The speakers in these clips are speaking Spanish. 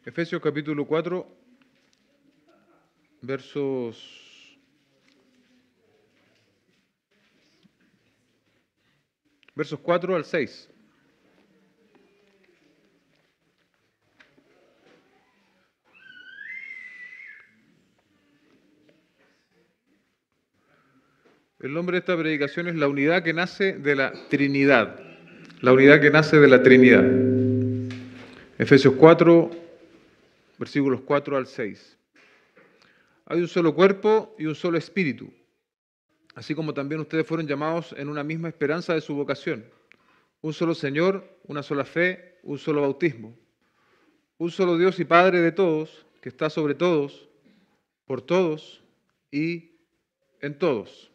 Efesios capítulo 4, versos 4 al 6. El nombre de esta predicación es la unidad que nace de la Trinidad. La unidad que nace de la Trinidad. Efesios 4, versículos 4 al 6. Hay un solo cuerpo y un solo espíritu, así como también ustedes fueron llamados en una misma esperanza de su vocación. Un solo Señor, una sola fe, un solo bautismo. Un solo Dios y Padre de todos, que está sobre todos, por todos y en todos.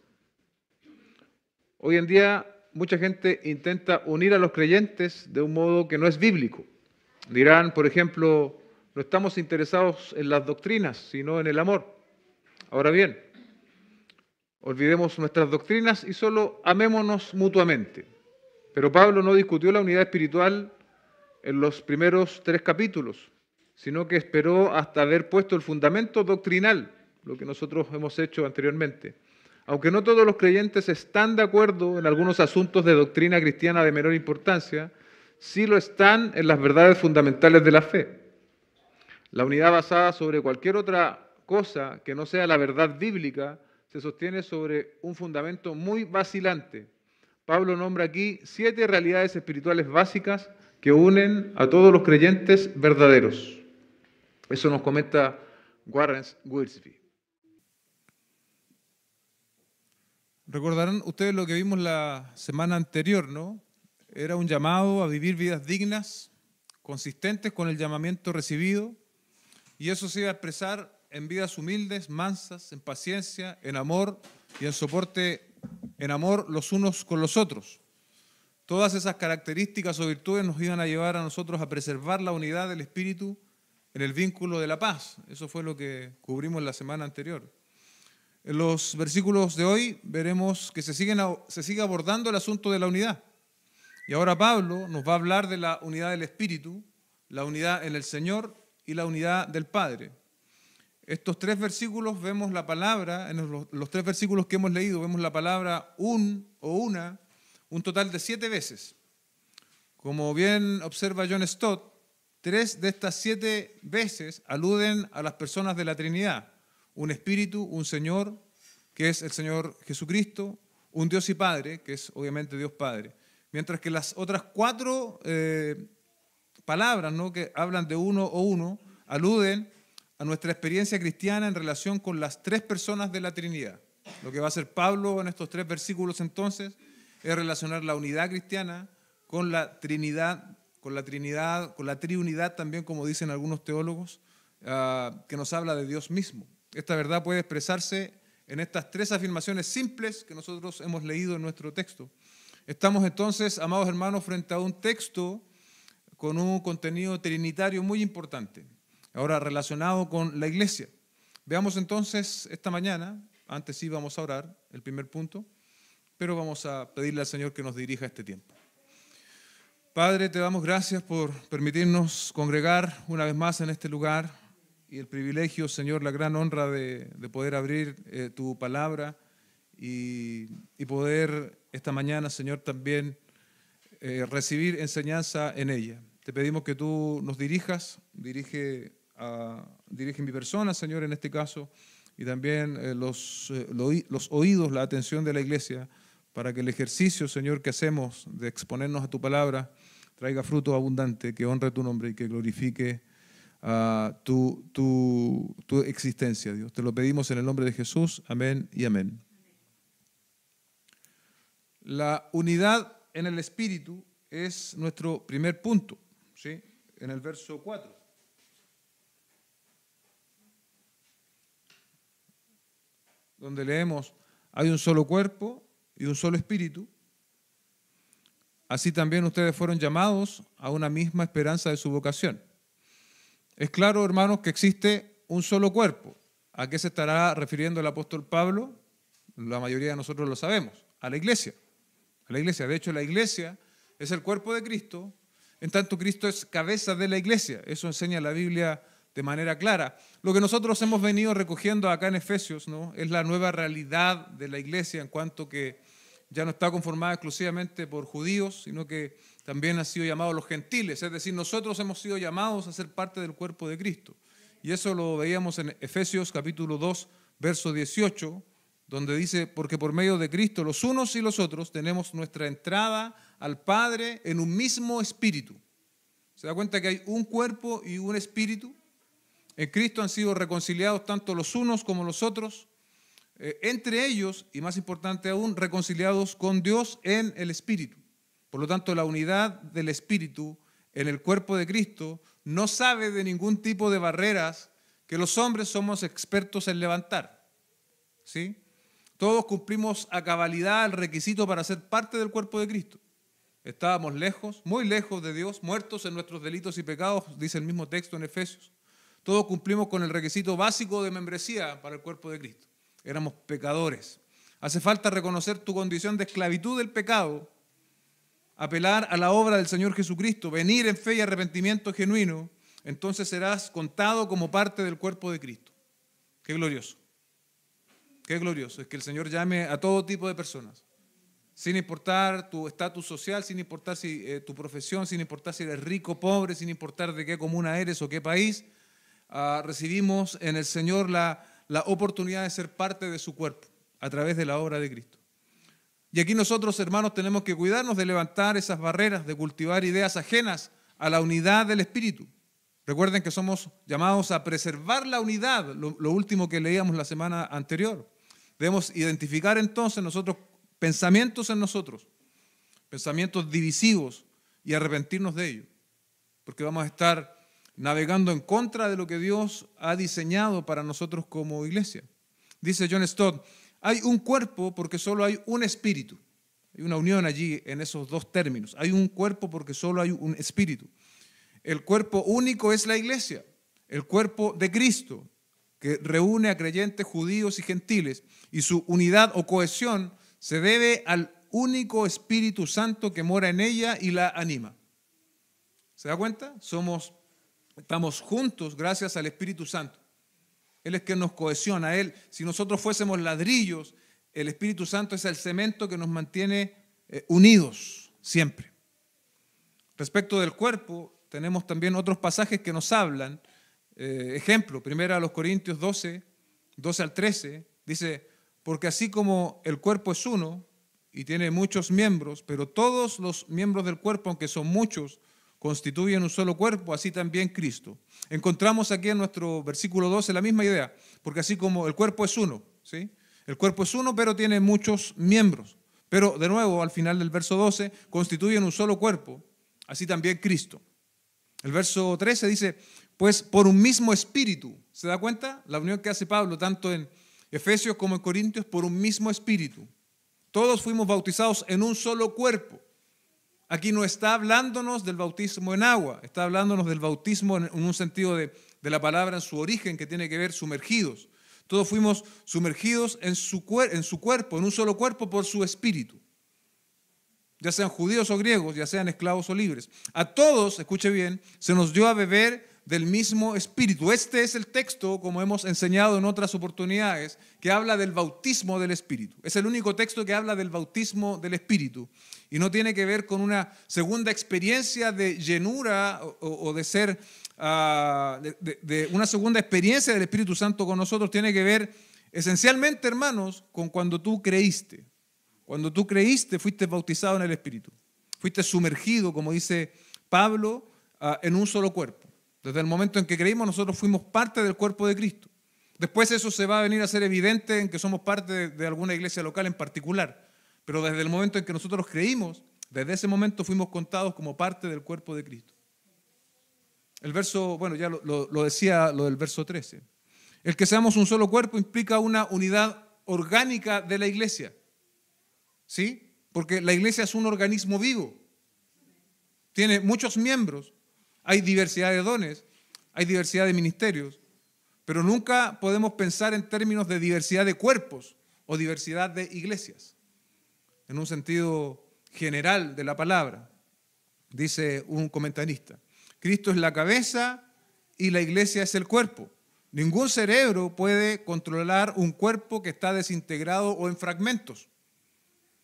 Hoy en día mucha gente intenta unir a los creyentes de un modo que no es bíblico. Dirán, por ejemplo, no estamos interesados en las doctrinas, sino en el amor. Ahora bien, olvidemos nuestras doctrinas y solo amémonos mutuamente. Pero Pablo no discutió la unidad espiritual en los primeros 3 capítulos, sino que esperó hasta haber puesto el fundamento doctrinal, lo que nosotros hemos hecho anteriormente. Aunque no todos los creyentes están de acuerdo en algunos asuntos de doctrina cristiana de menor importancia, sí lo están en las verdades fundamentales de la fe. La unidad basada sobre cualquier otra cosa que no sea la verdad bíblica se sostiene sobre un fundamento muy vacilante. Pablo nombra aquí 7 realidades espirituales básicas que unen a todos los creyentes verdaderos. Eso nos comenta Warren Wiersbe. Recordarán ustedes lo que vimos la semana anterior, ¿no? Era un llamado a vivir vidas dignas, consistentes con el llamamiento recibido, y eso se iba a expresar en vidas humildes, mansas, en paciencia, en amor y en soporte, en amor los unos con los otros. Todas esas características o virtudes nos iban a llevar a nosotros a preservar la unidad del Espíritu en el vínculo de la paz. Eso fue lo que cubrimos la semana anterior. En los versículos de hoy veremos que se sigue abordando el asunto de la unidad. Y ahora Pablo nos va a hablar de la unidad del Espíritu, la unidad en el Señor y la unidad del Padre. Estos 3 versículos vemos la palabra, en los 3 versículos que hemos leído, vemos la palabra un o una, un total de 7 veces. Como bien observa John Stott, 3 de estas 7 veces aluden a las personas de la Trinidad. Un Espíritu, un Señor, que es el Señor Jesucristo, un Dios y Padre, que es obviamente Dios Padre. Mientras que las otras 4 palabras, ¿no?, que hablan de uno o uno, aluden a nuestra experiencia cristiana en relación con las 3 personas de la Trinidad. Lo que va a hacer Pablo en estos 3 versículos entonces es relacionar la unidad cristiana con la Trinidad, con la triunidad también, como dicen algunos teólogos, que nos habla de Dios mismo. Esta verdad puede expresarse en estas 3 afirmaciones simples que nosotros hemos leído en nuestro texto. Estamos entonces, amados hermanos, frente a un texto con un contenido trinitario muy importante, ahora relacionado con la iglesia. Veamos entonces esta mañana, antes sí vamos a orar, el primer punto, pero vamos a pedirle al Señor que nos dirija este tiempo. Padre, te damos gracias por permitirnos congregar una vez más en este lugar, y el privilegio, Señor, la gran honra de poder abrir tu palabra y poder esta mañana, Señor, también recibir enseñanza en ella. Te pedimos que tú nos dirijas, dirige mi persona, Señor, en este caso, y también los oídos, la atención de la iglesia, para que el ejercicio, Señor, que hacemos de exponernos a tu palabra traiga fruto abundante, que honre tu nombre y que glorifique tu existencia, Dios. Te lo pedimos en el nombre de Jesús. Amén y amén. La unidad en el Espíritu es nuestro primer punto, ¿sí? En el verso 4. Donde leemos, hay un solo cuerpo y un solo espíritu. Así también ustedes fueron llamados a una misma esperanza de su vocación. Es claro, hermanos, que existe un solo cuerpo. ¿A qué se estará refiriendo el apóstol Pablo? La mayoría de nosotros lo sabemos, a la iglesia. A la iglesia. De hecho, la iglesia es el cuerpo de Cristo en tanto Cristo es cabeza de la iglesia. Eso enseña la Biblia de manera clara. Lo que nosotros hemos venido recogiendo acá en Efesios, ¿no?, es la nueva realidad de la iglesia en cuanto que ya no está conformada exclusivamente por judíos, sino que también han sido llamados los gentiles. Es decir, nosotros hemos sido llamados a ser parte del cuerpo de Cristo. Y eso lo veíamos en Efesios capítulo 2, verso 18, donde dice, porque por medio de Cristo los unos y los otros tenemos nuestra entrada al Padre en un mismo espíritu. ¿Se da cuenta que hay un cuerpo y un espíritu? En Cristo han sido reconciliados tanto los unos como los otros, entre ellos, y más importante aún, reconciliados con Dios en el espíritu. Por lo tanto, la unidad del espíritu en el cuerpo de Cristo no sabe de ningún tipo de barreras que los hombres somos expertos en levantar. ¿Sí? Todos cumplimos a cabalidad el requisito para ser parte del cuerpo de Cristo. Estábamos lejos, muy lejos de Dios, muertos en nuestros delitos y pecados, dice el mismo texto en Efesios. Todos cumplimos con el requisito básico de membresía para el cuerpo de Cristo. Éramos pecadores. Hace falta reconocer tu condición de esclavitud del pecado, apelar a la obra del Señor Jesucristo, venir en fe y arrepentimiento genuino, entonces serás contado como parte del cuerpo de Cristo. Qué glorioso. Qué glorioso es que el Señor llame a todo tipo de personas, sin importar tu estatus social, sin importar tu profesión, sin importar si eres rico o pobre, sin importar de qué comuna eres o qué país, recibimos en el Señor la oportunidad de ser parte de su cuerpo a través de la obra de Cristo. Y aquí nosotros, hermanos, tenemos que cuidarnos de levantar esas barreras, de cultivar ideas ajenas a la unidad del Espíritu. Recuerden que somos llamados a preservar la unidad, lo último que leíamos la semana anterior. Debemos identificar entonces nosotros pensamientos en nosotros, pensamientos divisivos, y arrepentirnos de ellos, porque vamos a estar navegando en contra de lo que Dios ha diseñado para nosotros como iglesia. Dice John Stott, hay un cuerpo porque solo hay un espíritu. Hay una unión allí en esos dos términos. Hay un cuerpo porque solo hay un espíritu. El cuerpo único es la iglesia, el cuerpo de Cristo, que reúne a creyentes judíos y gentiles, y su unidad o cohesión se debe al único Espíritu Santo que mora en ella y la anima. ¿Se da cuenta? Estamos juntos gracias al Espíritu Santo. Él es quien nos cohesiona. Él, si nosotros fuésemos ladrillos, el Espíritu Santo es el cemento que nos mantiene unidos siempre. Respecto del cuerpo, tenemos también otros pasajes que nos hablan. Ejemplo, 1 Corintios 12, 12 al 13, dice, porque así como el cuerpo es uno y tiene muchos miembros, pero todos los miembros del cuerpo, aunque son muchos, constituyen un solo cuerpo, así también Cristo. Encontramos aquí en nuestro versículo 12 la misma idea, porque así como el cuerpo es uno, ¿sí? El cuerpo es uno, pero tiene muchos miembros. Pero de nuevo, al final del verso 12, constituyen un solo cuerpo, así también Cristo. El verso 13 dice, pues por un mismo espíritu, ¿se da cuenta? La unión que hace Pablo, tanto en Efesios como en Corintios, por un mismo espíritu. Todos fuimos bautizados en un solo cuerpo. Aquí no está hablándonos del bautismo en agua, está hablándonos del bautismo en un sentido de la palabra en su origen, que tiene que ver sumergidos. Todos fuimos sumergidos en su cuerpo, en un solo cuerpo por su espíritu. Ya sean judíos o griegos, ya sean esclavos o libres. A todos, escuche bien, se nos dio a beber del mismo espíritu. Este es el texto, como hemos enseñado en otras oportunidades, que habla del bautismo del espíritu. Es el único texto que habla del bautismo del espíritu y no tiene que ver con una segunda experiencia de llenura o de ser, de una segunda experiencia del Espíritu Santo con nosotros. Tiene que ver esencialmente, hermanos, con cuando tú creíste. Cuando tú creíste, fuiste bautizado en el Espíritu. Fuiste sumergido, como dice Pablo, en un solo cuerpo. Desde el momento en que creímos, nosotros fuimos parte del cuerpo de Cristo. Después eso se va a venir a ser evidente en que somos parte de alguna iglesia local en particular. Pero desde el momento en que nosotros creímos, desde ese momento fuimos contados como parte del cuerpo de Cristo. El verso, bueno, ya lo decía lo del verso 13. El que seamos un solo cuerpo implica una unidad orgánica de la iglesia. ¿Sí? Porque la iglesia es un organismo vivo. Tiene muchos miembros. Hay diversidad de dones, hay diversidad de ministerios, pero nunca podemos pensar en términos de diversidad de cuerpos o diversidad de iglesias, en un sentido general de la palabra. dice un comentarista. Cristo es la cabeza y la iglesia es el cuerpo. Ningún cerebro puede controlar un cuerpo que está desintegrado o en fragmentos.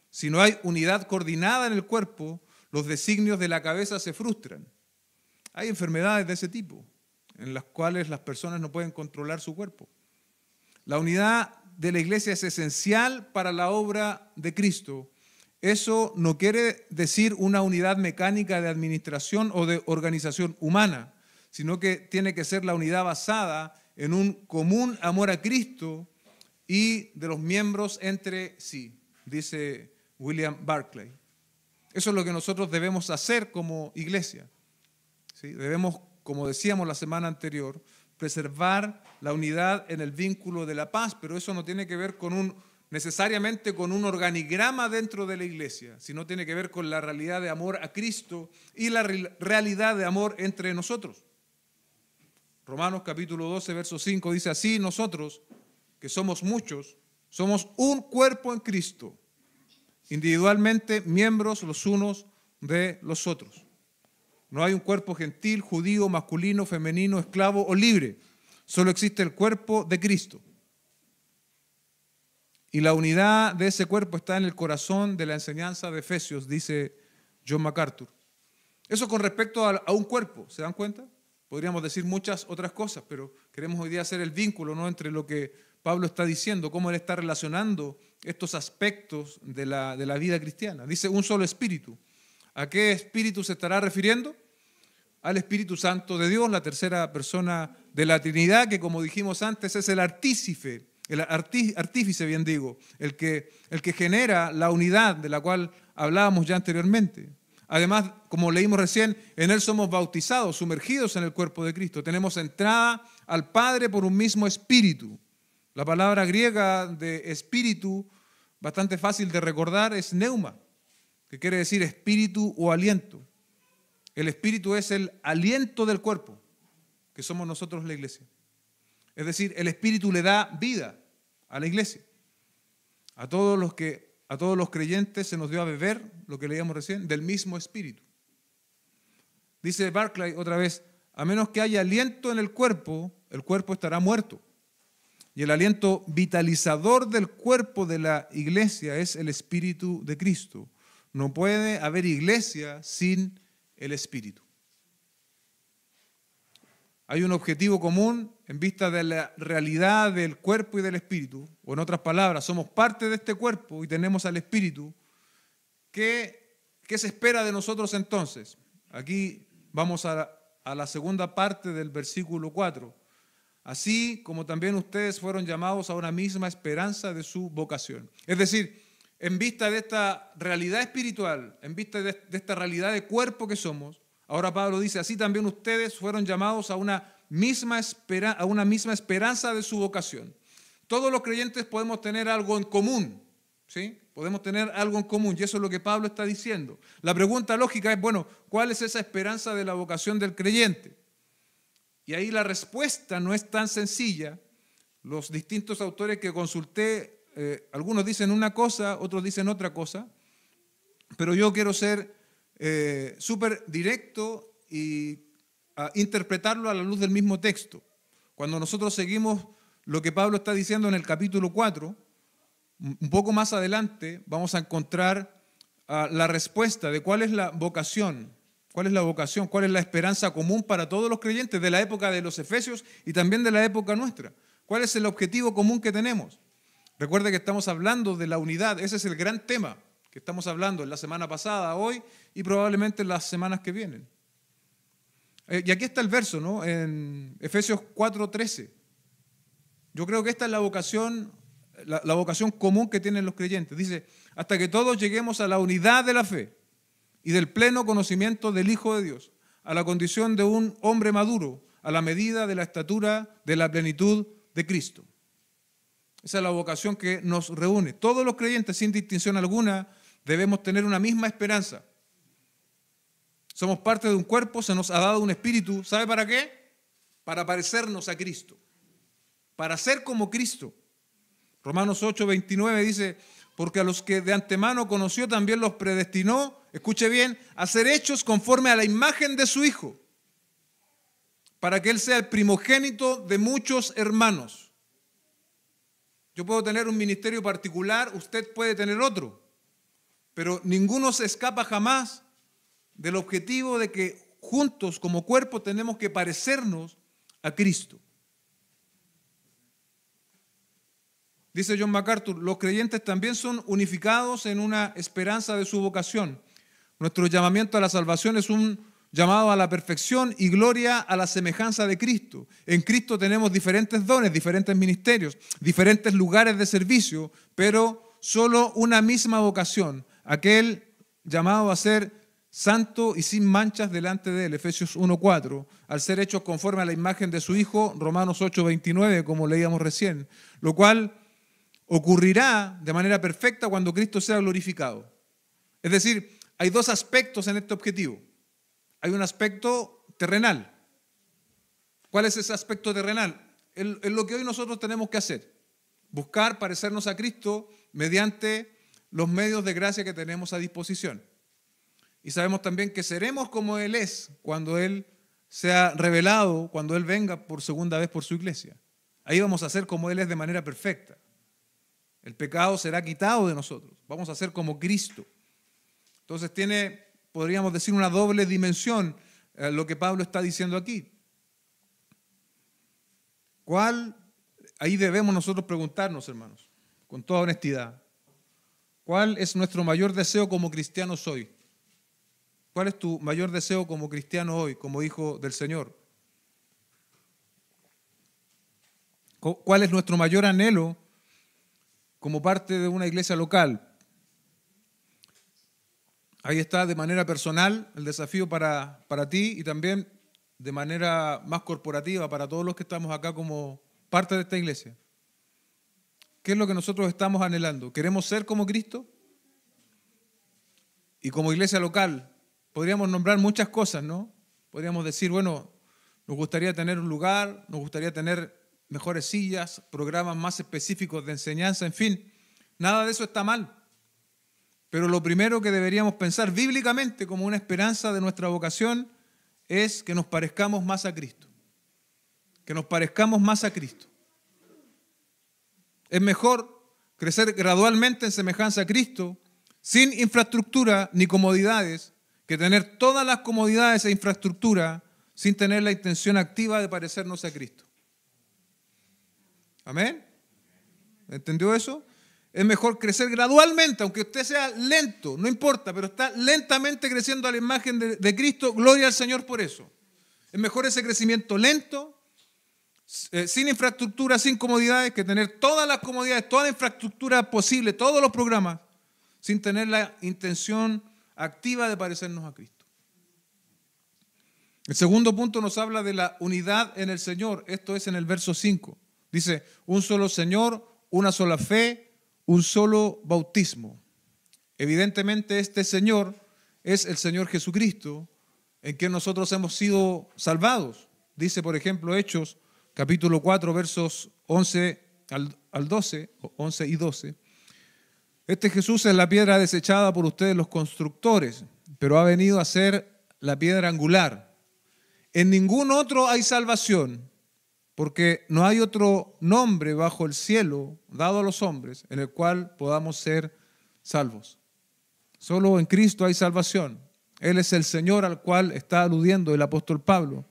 Si no hay unidad coordinada en el cuerpo, los designios de la cabeza se frustran. Hay enfermedades de ese tipo, en las cuales las personas no pueden controlar su cuerpo. La unidad de la iglesia es esencial para la obra de Cristo. Eso no quiere decir una unidad mecánica de administración o de organización humana, sino que tiene que ser la unidad basada en un común amor a Cristo y de los miembros entre sí, dice William Barclay. Eso es lo que nosotros debemos hacer como iglesia. ¿Sí? Debemos, como decíamos la semana anterior, preservar la unidad en el vínculo de la paz, pero eso no tiene que ver necesariamente con un organigrama dentro de la iglesia, sino tiene que ver con la realidad de amor a Cristo y la realidad de amor entre nosotros. Romanos capítulo 12, verso 5 dice así: nosotros, que somos muchos, somos un cuerpo en Cristo, individualmente miembros los unos de los otros. No hay un cuerpo gentil, judío, masculino, femenino, esclavo o libre. Solo existe el cuerpo de Cristo. Y la unidad de ese cuerpo está en el corazón de la enseñanza de Efesios, dice John MacArthur. Eso con respecto a un cuerpo, ¿se dan cuenta? Podríamos decir muchas otras cosas, pero queremos hoy día hacer el vínculo, ¿no?, entre lo que Pablo está diciendo, cómo él está relacionando estos aspectos de la vida cristiana. Dice un solo espíritu. ¿A qué espíritu se estará refiriendo? Al Espíritu Santo de Dios, la tercera persona de la Trinidad, que como dijimos antes es el artífice, bien digo, el que genera la unidad de la cual hablábamos ya anteriormente. Además, como leímos recién, en Él somos bautizados, sumergidos en el cuerpo de Cristo. Tenemos entrada al Padre por un mismo espíritu. La palabra griega de espíritu, bastante fácil de recordar, es pneuma, que quiere decir espíritu o aliento. El espíritu es el aliento del cuerpo, que somos nosotros la iglesia. Es decir, el espíritu le da vida a la iglesia. A todos los creyentes se nos dio a beber, lo que leíamos recién, del mismo espíritu. Dice Barclay otra vez: a menos que haya aliento en el cuerpo estará muerto. Y el aliento vitalizador del cuerpo de la iglesia es el Espíritu de Cristo. No puede haber iglesia sin el Espíritu. Hay un objetivo común en vista de la realidad del cuerpo y del Espíritu, o en otras palabras, somos parte de este cuerpo y tenemos al Espíritu. ¿Qué se espera de nosotros entonces? Aquí vamos a la segunda parte del versículo 4. Así como también ustedes fueron llamados a una misma esperanza de su vocación. Es decir, en vista de esta realidad espiritual, en vista de esta realidad de cuerpo que somos, ahora Pablo dice, así también ustedes fueron llamados a una misma esperanza de su vocación. Todos los creyentes podemos tener algo en común, ¿sí? Podemos tener algo en común, y eso es lo que Pablo está diciendo. La pregunta lógica es, bueno, ¿cuál es esa esperanza de la vocación del creyente? Y ahí la respuesta no es tan sencilla. Los distintos autores que consulté, algunos dicen una cosa, otros dicen otra cosa, pero yo quiero ser súper directo y interpretarlo a la luz del mismo texto. Cuando nosotros seguimos lo que Pablo está diciendo en el capítulo 4, un poco más adelante vamos a encontrar la respuesta de cuál es la vocación. ¿Cuál es la vocación? ¿Cuál es la esperanza común para todos los creyentes de la época de los Efesios y también de la época nuestra? ¿Cuál es el objetivo común que tenemos? Recuerde que estamos hablando de la unidad. Ese es el gran tema que estamos hablando en la semana pasada, hoy y probablemente en las semanas que vienen. Y aquí está el verso, ¿no? En Efesios 4:13. Yo creo que esta es la vocación común que tienen los creyentes. Dice, hasta que todos lleguemos a la unidad de la fe y del pleno conocimiento del Hijo de Dios, a la condición de un hombre maduro, a la medida de la estatura de la plenitud de Cristo. Esa es la vocación que nos reúne. Todos los creyentes, sin distinción alguna, debemos tener una misma esperanza. Somos parte de un cuerpo, se nos ha dado un espíritu. ¿Sabe para qué? Para parecernos a Cristo, para ser como Cristo. Romanos 8:29 dice, porque a los que de antemano conoció también los predestinó, escuche bien, a ser hechos conforme a la imagen de su Hijo, para que Él sea el primogénito de muchos hermanos. Yo puedo tener un ministerio particular, usted puede tener otro, pero ninguno se escapa jamás del objetivo de que juntos como cuerpo tenemos que parecernos a Cristo. Dice John MacArthur, los creyentes también son unificados en una esperanza de su vocación. Nuestro llamamiento a la salvación es un llamado a la perfección y gloria a la semejanza de Cristo. En Cristo tenemos diferentes dones, diferentes ministerios, diferentes lugares de servicio, pero solo una misma vocación, aquel llamado a ser santo y sin manchas delante de Él, Efesios 1:4, al ser hechos conforme a la imagen de su Hijo, Romanos 8:29, como leíamos recién, lo cual ocurrirá de manera perfecta cuando Cristo sea glorificado. Es decir, hay dos aspectos en este objetivo. Hay un aspecto terrenal. ¿Cuál es ese aspecto terrenal? Es lo que hoy nosotros tenemos que hacer. Buscar parecernos a Cristo mediante los medios de gracia que tenemos a disposición. Y sabemos también que seremos como Él es cuando Él sea revelado, cuando Él venga por segunda vez por su iglesia. Ahí vamos a ser como Él es de manera perfecta. El pecado será quitado de nosotros. Vamos a ser como Cristo. Entonces podríamos decir, una doble dimensión lo que Pablo está diciendo aquí. Ahí debemos nosotros preguntarnos, hermanos, con toda honestidad, ¿cuál es nuestro mayor deseo como cristianos hoy? ¿Cuál es tu mayor deseo como cristiano hoy, como hijo del Señor? ¿Cuál es nuestro mayor anhelo como parte de una iglesia local? Ahí está de manera personal el desafío para ti y también de manera más corporativa para todos los que estamos acá como parte de esta iglesia. ¿Qué es lo que nosotros estamos anhelando? ¿Queremos ser como Cristo? Y como iglesia local podríamos nombrar muchas cosas, ¿no? Podríamos decir, bueno, nos gustaría tener un lugar, nos gustaría tener mejores sillas, programas más específicos de enseñanza, en fin, nada de eso está mal. Pero lo primero que deberíamos pensar bíblicamente como una esperanza de nuestra vocación es que nos parezcamos más a Cristo. Que nos parezcamos más a Cristo. Es mejor crecer gradualmente en semejanza a Cristo sin infraestructura ni comodidades que tener todas las comodidades e infraestructura sin tener la intención activa de parecernos a Cristo. ¿Amén? ¿Entendió eso? Es mejor crecer gradualmente, aunque usted sea lento, no importa, pero está lentamente creciendo a la imagen de Cristo, gloria al Señor por eso. Es mejor ese crecimiento lento, sin infraestructura, sin comodidades, que tener todas las comodidades, toda la infraestructura posible, todos los programas, sin tener la intención activa de parecernos a Cristo. El segundo punto nos habla de la unidad en el Señor, esto es en el verso 5. Dice, un solo Señor, una sola fe, un solo bautismo. Evidentemente este Señor es el Señor Jesucristo, en quien nosotros hemos sido salvados. Dice, por ejemplo, Hechos, capítulo 4, versos 11 al 12, 11 y 12. Este Jesús es la piedra desechada por ustedes los constructores, pero ha venido a ser la piedra angular. En ningún otro hay salvación, porque no hay otro nombre bajo el cielo dado a los hombres en el cual podamos ser salvos. Solo en Cristo hay salvación. Él es el Señor al cual está aludiendo el apóstol Pablo.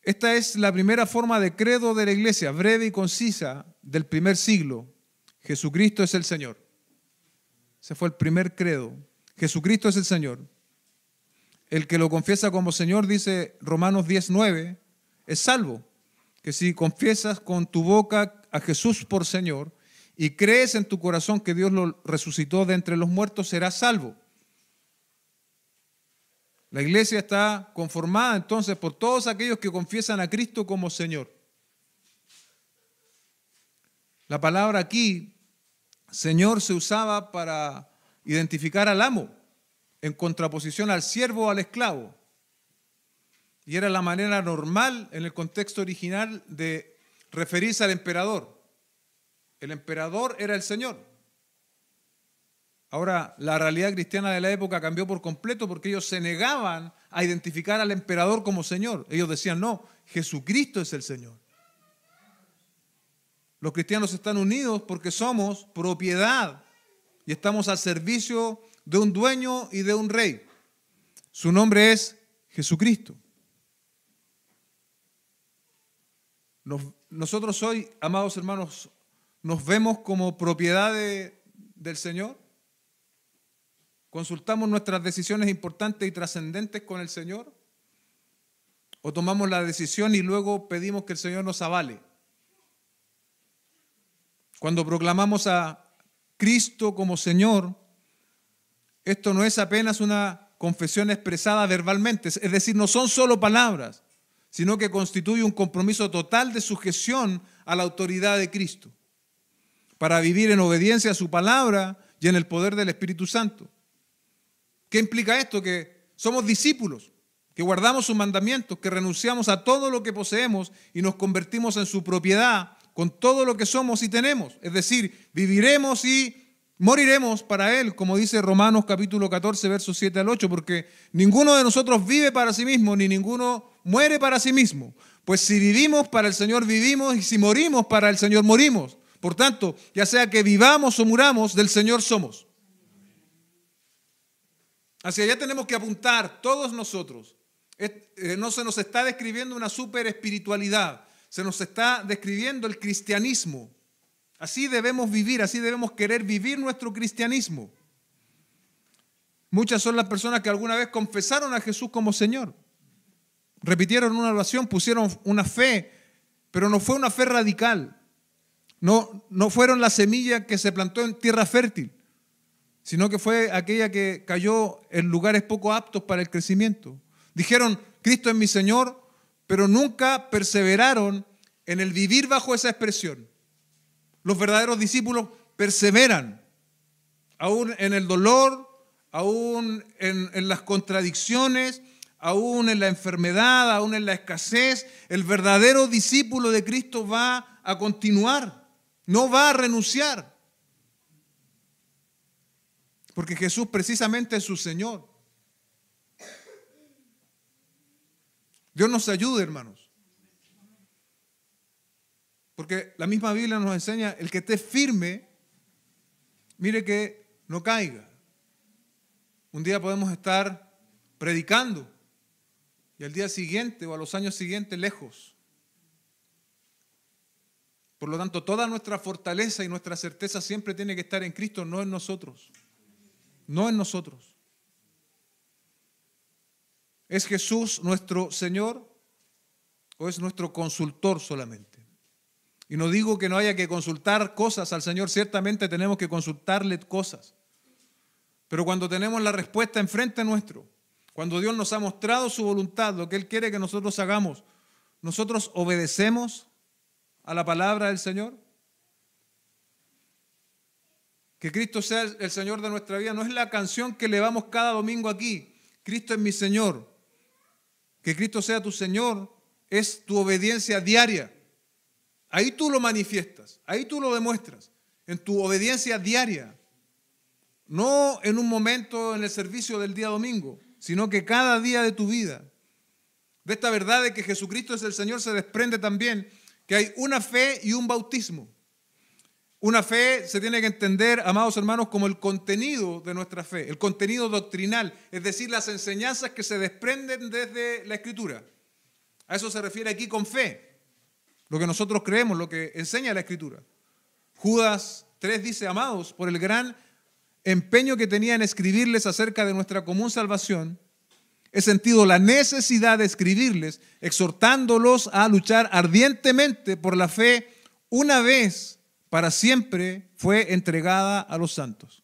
Esta es la primera forma de credo de la iglesia, breve y concisa, del primer siglo. Jesucristo es el Señor. Ese fue el primer credo. Jesucristo es el Señor. El que lo confiesa como Señor, dice Romanos 10:9, es salvo. Que si confiesas con tu boca a Jesús por Señor y crees en tu corazón que Dios lo resucitó de entre los muertos, serás salvo. La iglesia está conformada entonces por todos aquellos que confiesan a Cristo como Señor. La palabra aquí, Señor, se usaba para identificar al amo, en contraposición al siervo o al esclavo. Y era la manera normal en el contexto original de referirse al emperador. El emperador era el Señor. Ahora, la realidad cristiana de la época cambió por completo porque ellos se negaban a identificar al emperador como Señor. Ellos decían, no, Jesucristo es el Señor. Los cristianos están unidos porque somos propiedad y estamos al servicio de un dueño y de un rey. Su nombre es Jesucristo. Nosotros hoy, amados hermanos, nos vemos como propiedad del Señor. ¿Consultamos nuestras decisiones importantes y trascendentes con el Señor? ¿O tomamos la decisión y luego pedimos que el Señor nos avale? Cuando proclamamos a Cristo como Señor, esto no es apenas una confesión expresada verbalmente, es decir, no son solo palabras, sino que constituye un compromiso total de sujeción a la autoridad de Cristo, para vivir en obediencia a su palabra y en el poder del Espíritu Santo. ¿Qué implica esto? Que somos discípulos, que guardamos sus mandamientos, que renunciamos a todo lo que poseemos y nos convertimos en su propiedad con todo lo que somos y tenemos. Es decir, viviremos y moriremos para Él, como dice Romanos capítulo 14, versos 7 al 8, porque ninguno de nosotros vive para sí mismo, ni ninguno muere para sí mismo. Pues si vivimos, para el Señor vivimos, y si morimos, para el Señor morimos. Por tanto, ya sea que vivamos o muramos, del Señor somos. Hacia allá tenemos que apuntar todos nosotros. No se nos está describiendo una super espiritualidad, se nos está describiendo el cristianismo. Así debemos vivir, así debemos querer vivir nuestro cristianismo. Muchas son las personas que alguna vez confesaron a Jesús como Señor. Repitieron una oración, pusieron una fe, pero no fue una fe radical. No fueron la semilla que se plantó en tierra fértil, sino que fue aquella que cayó en lugares poco aptos para el crecimiento. Dijeron, Cristo es mi Señor, pero nunca perseveraron en el vivir bajo esa expresión. Los verdaderos discípulos perseveran, aún en el dolor, aún en las contradicciones, aún en la enfermedad, aún en la escasez. El verdadero discípulo de Cristo va a continuar, no va a renunciar. Porque Jesús precisamente es su Señor. Dios nos ayude, hermanos. Porque la misma Biblia nos enseña, el que esté firme, mire que no caiga. Un día podemos estar predicando y al día siguiente o a los años siguientes lejos. Por lo tanto, toda nuestra fortaleza y nuestra certeza siempre tiene que estar en Cristo, no en nosotros. No en nosotros. ¿Es Jesús nuestro Señor o es nuestro consultor solamente? Y no digo que no haya que consultar cosas al Señor, ciertamente tenemos que consultarle cosas. Pero cuando tenemos la respuesta enfrente nuestro, cuando Dios nos ha mostrado su voluntad, lo que Él quiere que nosotros hagamos, ¿nosotros obedecemos a la palabra del Señor? Que Cristo sea el Señor de nuestra vida no es la canción que elevamos cada domingo aquí. Cristo es mi Señor. Que Cristo sea tu Señor es tu obediencia diaria. Ahí tú lo manifiestas, ahí tú lo demuestras, en tu obediencia diaria. No en un momento en el servicio del día domingo, sino que cada día de tu vida. De esta verdad de que Jesucristo es el Señor se desprende también que hay una fe y un bautismo. Una fe se tiene que entender, amados hermanos, como el contenido de nuestra fe, el contenido doctrinal, es decir, las enseñanzas que se desprenden desde la Escritura. A eso se refiere aquí con fe, lo que nosotros creemos, lo que enseña la Escritura. Judas 3 dice, amados, por el gran empeño que tenía en escribirles acerca de nuestra común salvación, he sentido la necesidad de escribirles, exhortándolos a luchar ardientemente por la fe una vez para siempre fue entregada a los santos.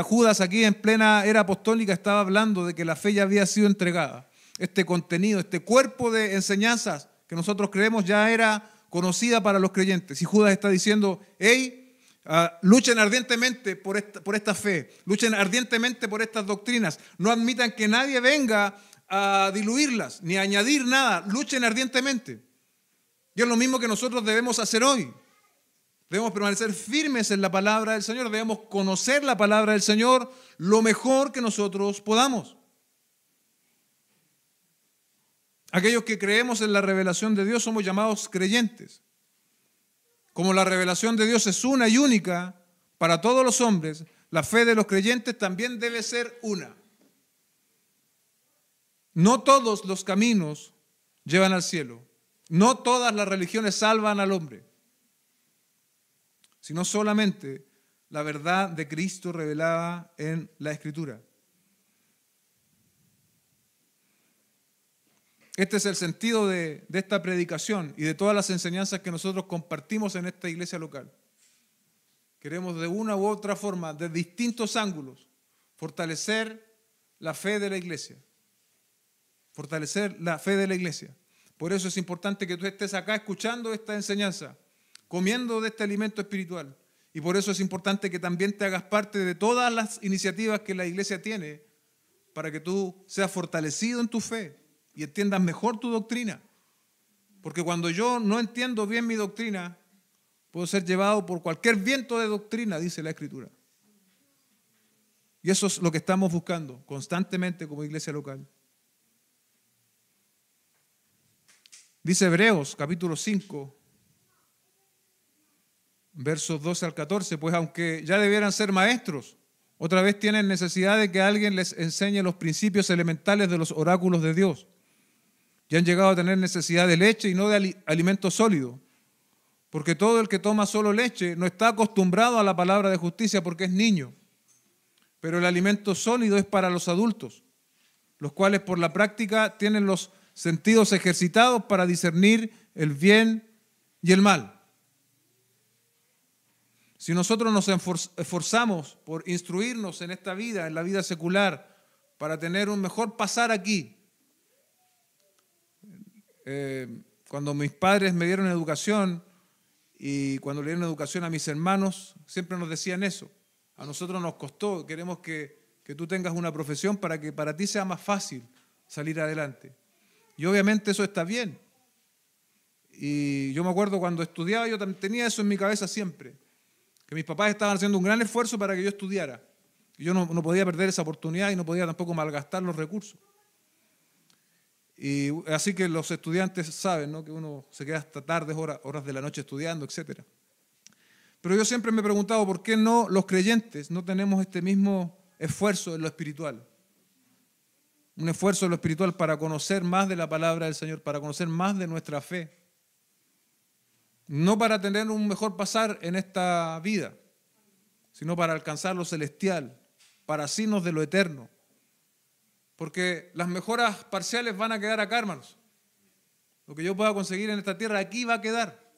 Judas aquí en plena era apostólica estaba hablando de que la fe ya había sido entregada. Este contenido, este cuerpo de enseñanzas que nosotros creemos ya era conocida para los creyentes. Y Judas está diciendo, hey, luchen ardientemente por esta fe, luchen ardientemente por estas doctrinas, no admitan que nadie venga a diluirlas, ni a añadir nada, luchen ardientemente. Y es lo mismo que nosotros debemos hacer hoy. Debemos permanecer firmes en la palabra del Señor. Debemos conocer la palabra del Señor lo mejor que nosotros podamos. Aquellos que creemos en la revelación de Dios somos llamados creyentes. Como la revelación de Dios es una y única para todos los hombres, la fe de los creyentes también debe ser una. No todos los caminos llevan al cielo. No todas las religiones salvan al hombre, sino solamente la verdad de Cristo revelada en la Escritura. Este es el sentido de esta predicación y de todas las enseñanzas que nosotros compartimos en esta iglesia local. Queremos de una u otra forma, de distintos ángulos, fortalecer la fe de la iglesia. Fortalecer la fe de la iglesia. Por eso es importante que tú estés acá escuchando esta enseñanza, comiendo de este alimento espiritual. Y por eso es importante que también te hagas parte de todas las iniciativas que la iglesia tiene para que tú seas fortalecido en tu fe y entiendas mejor tu doctrina. Porque cuando yo no entiendo bien mi doctrina, puedo ser llevado por cualquier viento de doctrina, dice la Escritura. Y eso es lo que estamos buscando constantemente como iglesia local. Dice Hebreos, capítulo 5, versos 12 al 14, pues aunque ya debieran ser maestros, otra vez tienen necesidad de que alguien les enseñe los principios elementales de los oráculos de Dios. Ya han llegado a tener necesidad de leche y no de alimento sólido, porque todo el que toma solo leche no está acostumbrado a la palabra de justicia porque es niño. Pero el alimento sólido es para los adultos, los cuales por la práctica tienen los sentidos ejercitados para discernir el bien y el mal. Si nosotros nos esforzamos por instruirnos en esta vida, en la vida secular, para tener un mejor pasar aquí, cuando mis padres me dieron educación y cuando le dieron educación a mis hermanos, siempre nos decían eso. A nosotros nos costó, queremos que tú tengas una profesión para que para ti sea más fácil salir adelante. Y obviamente eso está bien. Y yo me acuerdo cuando estudiaba, yo tenía eso en mi cabeza siempre, que mis papás estaban haciendo un gran esfuerzo para que yo estudiara. Y yo no podía perder esa oportunidad y no podía tampoco malgastar los recursos. Y así que los estudiantes saben, ¿no?, que uno se queda hasta tardes, horas de la noche estudiando, etc. Pero yo siempre me he preguntado por qué no los creyentes no tenemos este mismo esfuerzo en lo espiritual. Un esfuerzo en lo espiritual para conocer más de la palabra del Señor, para conocer más de nuestra fe. No para tener un mejor pasar en esta vida, sino para alcanzar lo celestial, para asirnos de lo eterno. Porque las mejoras parciales van a quedar acá, hermanos. Lo que yo pueda conseguir en esta tierra, aquí va a quedar.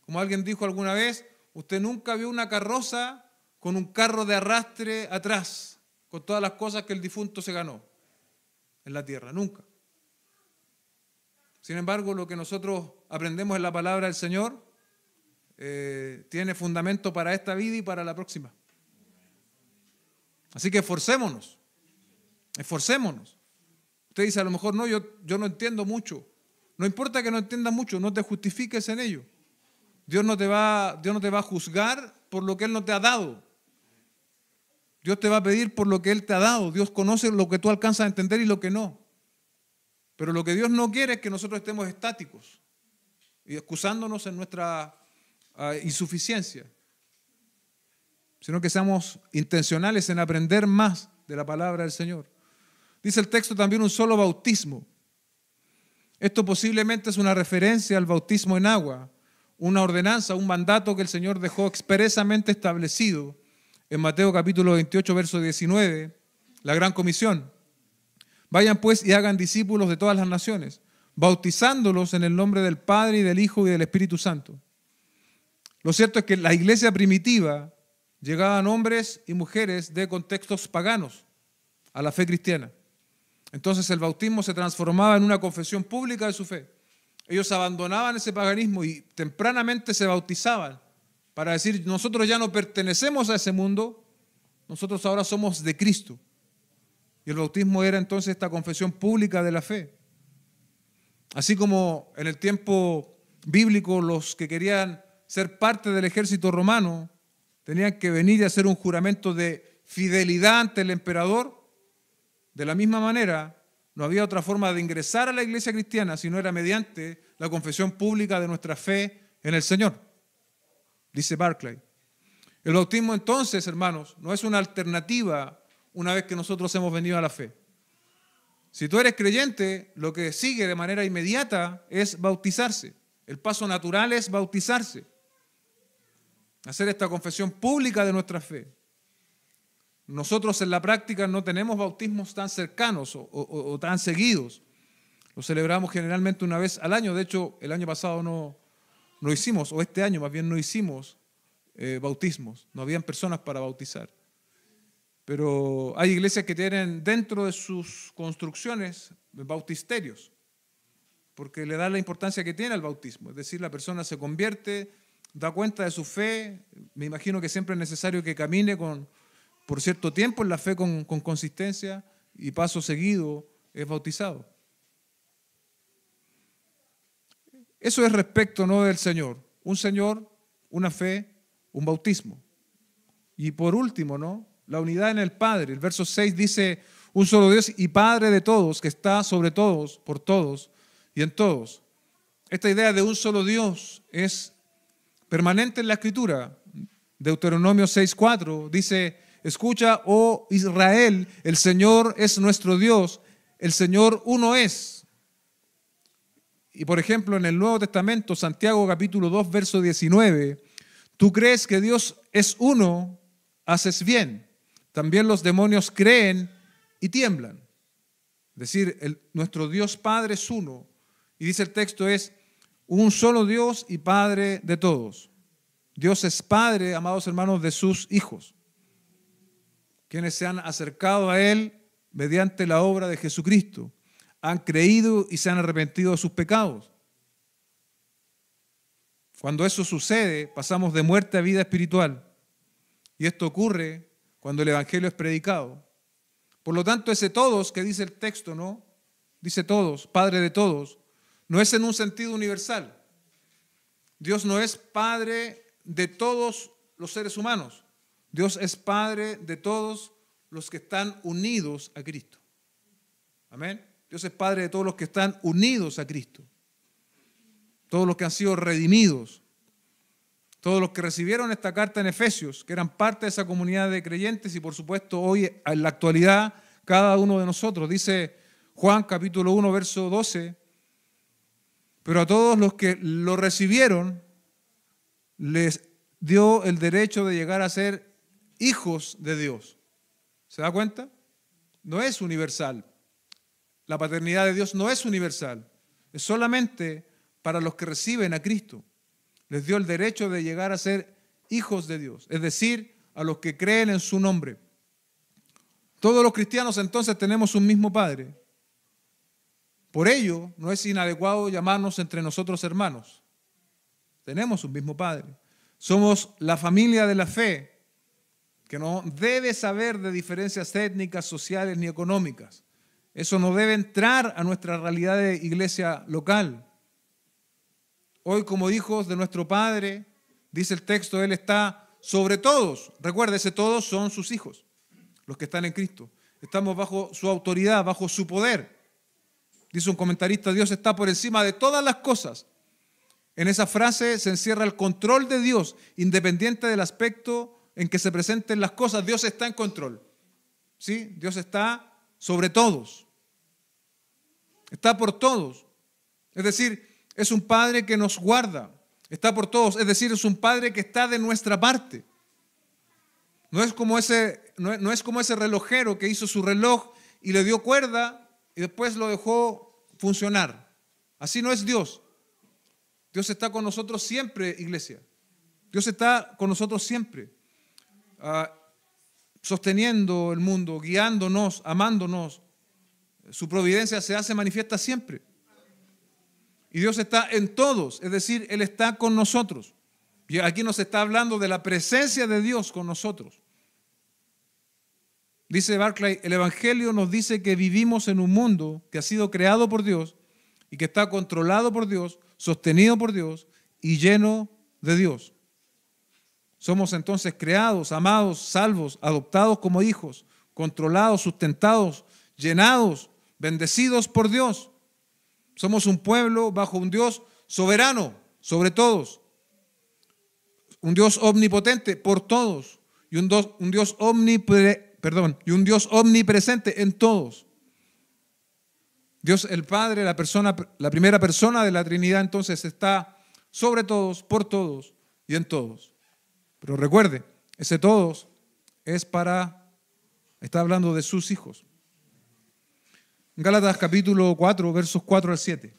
Como alguien dijo alguna vez, usted nunca vio una carroza con un carro de arrastre atrás, con todas las cosas que el difunto se ganó en la tierra, nunca. Sin embargo, lo que nosotros aprendemos en la palabra del Señor tiene fundamento para esta vida y para la próxima. Así que esforcémonos. Usted dice, a lo mejor no, yo no entiendo mucho. No importa que no entiendas mucho, no te justifiques en ello. Dios no te va a juzgar por lo que Él no te ha dado. Dios te va a pedir por lo que Él te ha dado. Dios conoce lo que tú alcanzas a entender y lo que no. Pero lo que Dios no quiere es que nosotros estemos estáticos y excusándonos en nuestra insuficiencia, sino que seamos intencionales en aprender más de la palabra del Señor. Dice el texto también un solo bautismo. Esto posiblemente es una referencia al bautismo en agua, una ordenanza, un mandato que el Señor dejó expresamente establecido en Mateo capítulo 28, verso 19, la gran comisión. Vayan pues y hagan discípulos de todas las naciones, bautizándolos en el nombre del Padre y del Hijo y del Espíritu Santo. Lo cierto es que en la iglesia primitiva llegaban hombres y mujeres de contextos paganos a la fe cristiana. Entonces el bautismo se transformaba en una confesión pública de su fe. Ellos abandonaban ese paganismo y tempranamente se bautizaban para decir, nosotros ya no pertenecemos a ese mundo, nosotros ahora somos de Cristo. Y el bautismo era entonces esta confesión pública de la fe. Así como en el tiempo bíblico los que querían ser parte del ejército romano, tenían que venir y hacer un juramento de fidelidad ante el emperador. De la misma manera, no había otra forma de ingresar a la iglesia cristiana si no era mediante la confesión pública de nuestra fe en el Señor, dice Barclay. El bautismo entonces, hermanos, no es una alternativa una vez que nosotros hemos venido a la fe. Si tú eres creyente, lo que sigue de manera inmediata es bautizarse. El paso natural es bautizarse. Hacer esta confesión pública de nuestra fe. Nosotros en la práctica no tenemos bautismos tan cercanos o tan seguidos. Lo celebramos generalmente una vez al año. De hecho, el año pasado no hicimos, o este año más bien no hicimos bautismos. No habían personas para bautizar. Pero hay iglesias que tienen dentro de sus construcciones bautisterios, porque le da la importancia que tiene al bautismo. Es decir, la persona se convierte, da cuenta de su fe. Me imagino que siempre es necesario que camine por cierto tiempo en la fe con consistencia, y paso seguido es bautizado. Eso es respecto no del Señor. Un Señor, una fe, un bautismo. Y por último, ¿no?, la unidad en el Padre. El verso 6 dice: un solo Dios y Padre de todos, que está sobre todos, por todos y en todos. Esta idea de un solo Dios es permanente en la Escritura. Deuteronomio 6:4 dice: escucha, oh Israel, el Señor es nuestro Dios, el Señor uno es. Y por ejemplo, en el Nuevo Testamento, Santiago capítulo 2, verso 19, tú crees que Dios es uno, haces bien. También los demonios creen y tiemblan. Es decir, nuestro Dios Padre es uno. Y dice el texto, es un solo Dios y Padre de todos. Dios es Padre, amados hermanos, de sus hijos, quienes se han acercado a Él mediante la obra de Jesucristo, han creído y se han arrepentido de sus pecados. Cuando eso sucede, pasamos de muerte a vida espiritual. Y esto ocurre cuando el Evangelio es predicado. Por lo tanto, ese todos que dice el texto, ¿no? Dice todos, Padre de todos, no es en un sentido universal. Dios no es Padre de todos los seres humanos. Dios es Padre de todos los que están unidos a Cristo. Amén. Dios es Padre de todos los que están unidos a Cristo. Todos los que han sido redimidos. Todos los que recibieron esta carta en Efesios, que eran parte de esa comunidad de creyentes, y por supuesto hoy, en la actualidad, cada uno de nosotros. Dice Juan capítulo 1, verso 12, pero a todos los que lo recibieron, les dio el derecho de llegar a ser hijos de Dios. ¿Se da cuenta? No es universal. La paternidad de Dios no es universal. Es solamente para los que reciben a Cristo. Les dio el derecho de llegar a ser hijos de Dios, es decir, a los que creen en su nombre. Todos los cristianos entonces tenemos un mismo Padre. Por ello, no es inadecuado llamarnos entre nosotros hermanos. Tenemos un mismo Padre. Somos la familia de la fe, que no debe saber de diferencias étnicas, sociales ni económicas. Eso no debe entrar a nuestra realidad de iglesia local. Hoy, como hijos de nuestro Padre, dice el texto, Él está sobre todos. Recuérdese, todos son sus hijos, los que están en Cristo. Estamos bajo su autoridad, bajo su poder. Dice un comentarista, Dios está por encima de todas las cosas. En esa frase se encierra el control de Dios, independiente del aspecto en que se presenten las cosas. Dios está en control. ¿Sí? Dios está sobre todos. Está por todos. Es decir, es un Padre que nos guarda, está por todos, es decir, es un Padre que está de nuestra parte. No es como ese relojero que hizo su reloj y le dio cuerda y después lo dejó funcionar. Así no es Dios. Dios está con nosotros siempre, iglesia. Dios está con nosotros siempre, sosteniendo el mundo, guiándonos, amándonos. Su providencia se hace manifiesta siempre. Y Dios está en todos, es decir, Él está con nosotros. Y aquí nos está hablando de la presencia de Dios con nosotros. Dice Barclay, el Evangelio nos dice que vivimos en un mundo que ha sido creado por Dios y que está controlado por Dios, sostenido por Dios y lleno de Dios. Somos entonces creados, amados, salvos, adoptados como hijos, controlados, sustentados, llenados, bendecidos por Dios. Somos un pueblo bajo un Dios soberano sobre todos, un Dios omnipotente por todos y un Dios omnipresente en todos. Dios el Padre, la primera persona de la Trinidad, entonces está sobre todos, por todos y en todos. Pero recuerde, ese todos está hablando de sus hijos. Gálatas capítulo 4, versos 4 al 7.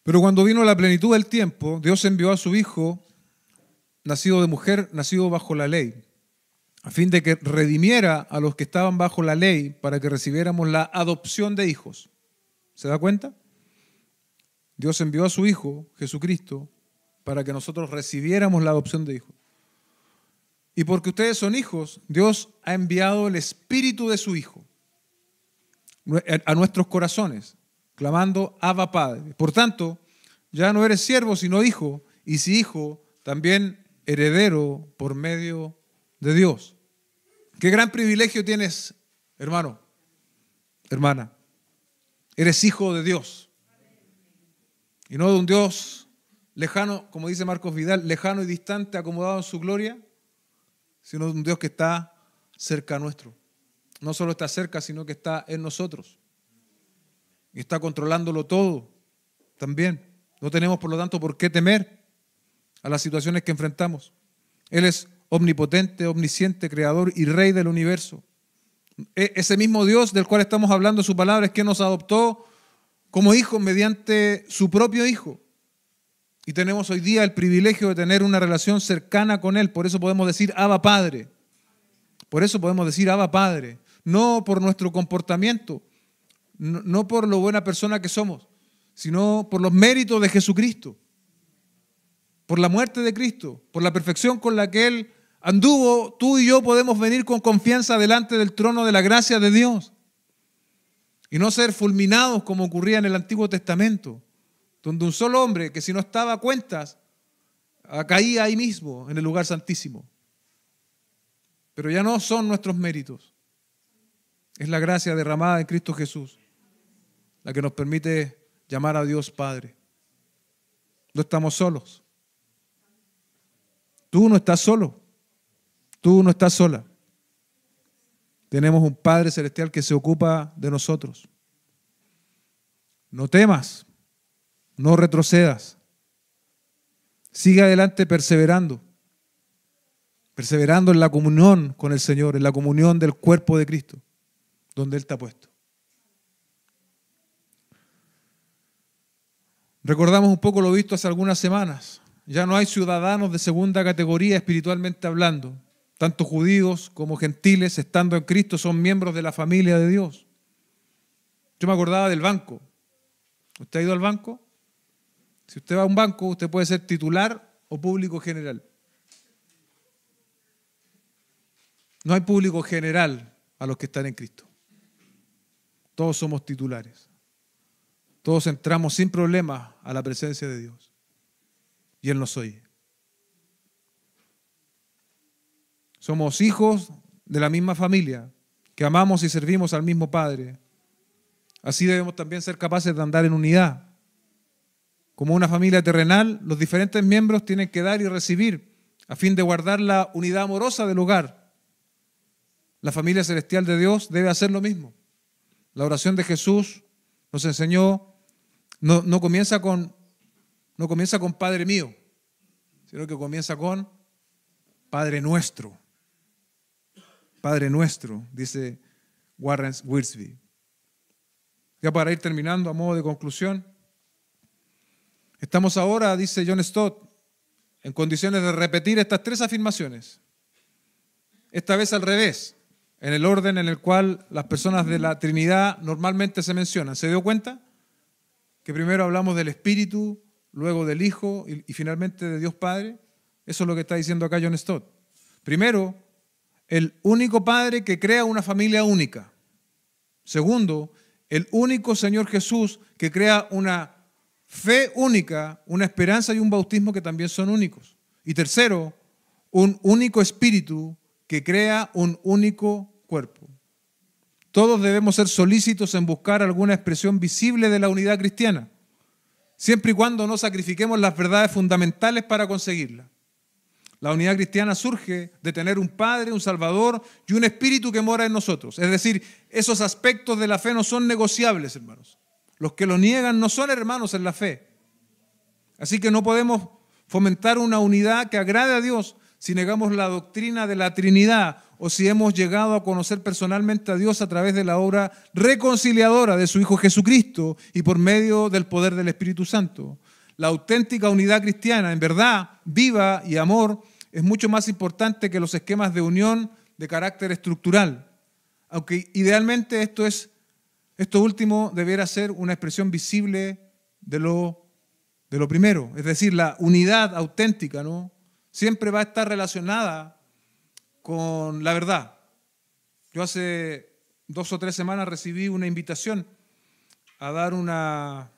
Pero cuando vino la plenitud del tiempo, Dios envió a su Hijo, nacido de mujer, nacido bajo la ley, a fin de que redimiera a los que estaban bajo la ley para que recibiéramos la adopción de hijos. ¿Se da cuenta? Dios envió a su Hijo, Jesucristo, para que nosotros recibiéramos la adopción de hijos. Y porque ustedes son hijos, Dios ha enviado el Espíritu de su Hijo a nuestros corazones, clamando Abba Padre. Por tanto, ya no eres siervo, sino hijo, y si hijo, también heredero por medio de Dios. Qué gran privilegio tienes, hermano, hermana. Eres hijo de Dios. Y no de un Dios lejano, como dice Marcos Vidal, lejano y distante, acomodado en su gloria, sino de un Dios que está cerca nuestro. No solo está cerca, sino que está en nosotros. Y está controlándolo todo también. No tenemos, por lo tanto, por qué temer a las situaciones que enfrentamos. Él es omnipotente, omnisciente, creador y rey del universo. Ese mismo Dios del cual estamos hablando en su palabra es quien nos adoptó como hijos mediante su propio Hijo. Y tenemos hoy día el privilegio de tener una relación cercana con Él. Por eso podemos decir Abba Padre. Por eso podemos decir Abba Padre. No por nuestro comportamiento, no por lo buena persona que somos, sino por los méritos de Jesucristo. Por la muerte de Cristo, por la perfección con la que Él anduvo, tú y yo podemos venir con confianza delante del trono de la gracia de Dios y no ser fulminados como ocurría en el Antiguo Testamento, donde un solo hombre que si no estaba a cuentas caía ahí mismo en el lugar santísimo. Pero ya no son nuestros méritos, es la gracia derramada en Cristo Jesús la que nos permite llamar a Dios Padre. No estamos solos. Tú no estás solo. Tú no estás sola. Tenemos un Padre Celestial que se ocupa de nosotros. No temas, no retrocedas. Sigue adelante perseverando en la comunión con el Señor, en la comunión del cuerpo de Cristo, donde Él te ha puesto. Recordamos un poco lo visto hace algunas semanas. Ya no hay ciudadanos de segunda categoría espiritualmente hablando. Tanto judíos como gentiles, estando en Cristo, son miembros de la familia de Dios. Yo me acordaba del banco. ¿Usted ha ido al banco? Si usted va a un banco, usted puede ser titular o público general. No hay público general a los que están en Cristo. Todos somos titulares. Todos entramos sin problema a la presencia de Dios. Y Él nos oye. Somos hijos de la misma familia, que amamos y servimos al mismo Padre. Así debemos también ser capaces de andar en unidad. Como una familia terrenal, los diferentes miembros tienen que dar y recibir a fin de guardar la unidad amorosa del hogar. La familia celestial de Dios debe hacer lo mismo. La oración de Jesús nos enseñó, no comienza con Padre mío, sino que comienza con Padre nuestro. Padre nuestro, dice Warren Wiersbe. Ya para ir terminando, a modo de conclusión, estamos ahora, dice John Stott, en condiciones de repetir estas tres afirmaciones. Esta vez al revés, en el orden en el cual las personas de la Trinidad normalmente se mencionan. ¿Se dio cuenta? Que primero hablamos del Espíritu, luego del Hijo y finalmente de Dios Padre. Eso es lo que está diciendo acá John Stott. Primero, el único Padre que crea una familia única. Segundo, el único Señor Jesús que crea una fe única, una esperanza y un bautismo que también son únicos. Y tercero, un único Espíritu que crea un único cuerpo. Todos debemos ser solícitos en buscar alguna expresión visible de la unidad cristiana, siempre y cuando no sacrifiquemos las verdades fundamentales para conseguirla. La unidad cristiana surge de tener un Padre, un Salvador y un Espíritu que mora en nosotros. Es decir, esos aspectos de la fe no son negociables, hermanos. Los que lo niegan no son hermanos en la fe. Así que no podemos fomentar una unidad que agrade a Dios si negamos la doctrina de la Trinidad o si hemos llegado a conocer personalmente a Dios a través de la obra reconciliadora de su Hijo Jesucristo y por medio del poder del Espíritu Santo. La auténtica unidad cristiana, en verdad, viva y amor, es mucho más importante que los esquemas de unión de carácter estructural. Aunque idealmente esto último debiera ser una expresión visible de lo primero. Es decir, la unidad auténtica, ¿no?, siempre va a estar relacionada con la verdad. Yo hace 2 o 3 semanas recibí una invitación a dar una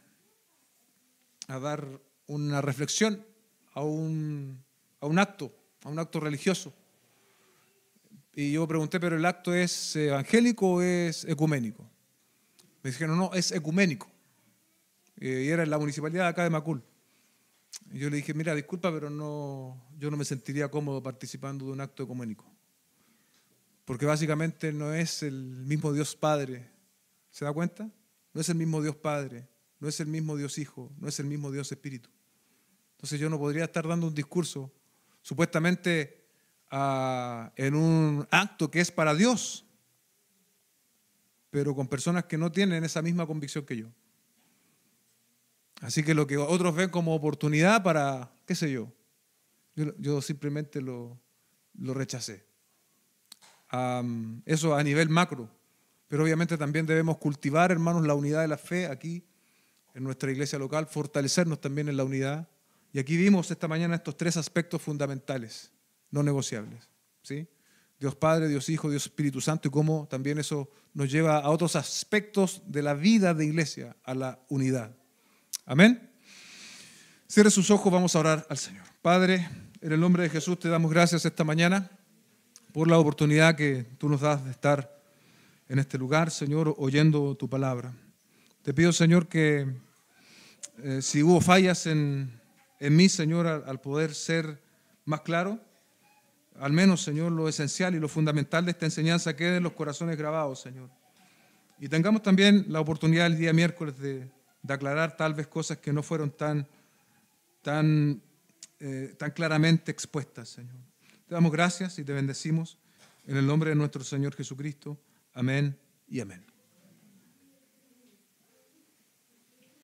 reflexión a un acto religioso. Y yo pregunté, ¿pero el acto es evangélico o es ecuménico? Me dijeron, no, es ecuménico. Y era en la municipalidad de acá de Macul. Y yo le dije, mira, disculpa, pero yo no me sentiría cómodo participando de un acto ecuménico. Porque básicamente no es el mismo Dios Padre. ¿Se da cuenta? No es el mismo Dios Padre, no es el mismo Dios Hijo, no es el mismo Dios Espíritu. Entonces yo no podría estar dando un discurso supuestamente en un acto que es para Dios, pero con personas que no tienen esa misma convicción que yo. Así que lo que otros ven como oportunidad para, qué sé yo simplemente lo rechacé. Eso a nivel macro, pero obviamente también debemos cultivar, hermanos, la unidad de la fe aquí en nuestra iglesia local, fortalecernos también en la unidad. Y aquí vimos esta mañana estos 3 aspectos fundamentales, no negociables, ¿sí? Dios Padre, Dios Hijo, Dios Espíritu Santo, y cómo también eso nos lleva a otros aspectos de la vida de iglesia, a la unidad. Amén. Cierre sus ojos, vamos a orar al Señor. Padre, en el nombre de Jesús te damos gracias esta mañana por la oportunidad que tú nos das de estar en este lugar, Señor, oyendo tu palabra. Te pido, Señor, que si hubo fallas en mí, Señor, al poder ser más claro, al menos, Señor, lo esencial y lo fundamental de esta enseñanza quede en los corazones grabados, Señor. Y tengamos también la oportunidad el día miércoles de aclarar tal vez cosas que no fueron tan claramente expuestas, Señor. Te damos gracias y te bendecimos en el nombre de nuestro Señor Jesucristo. Amén y amén.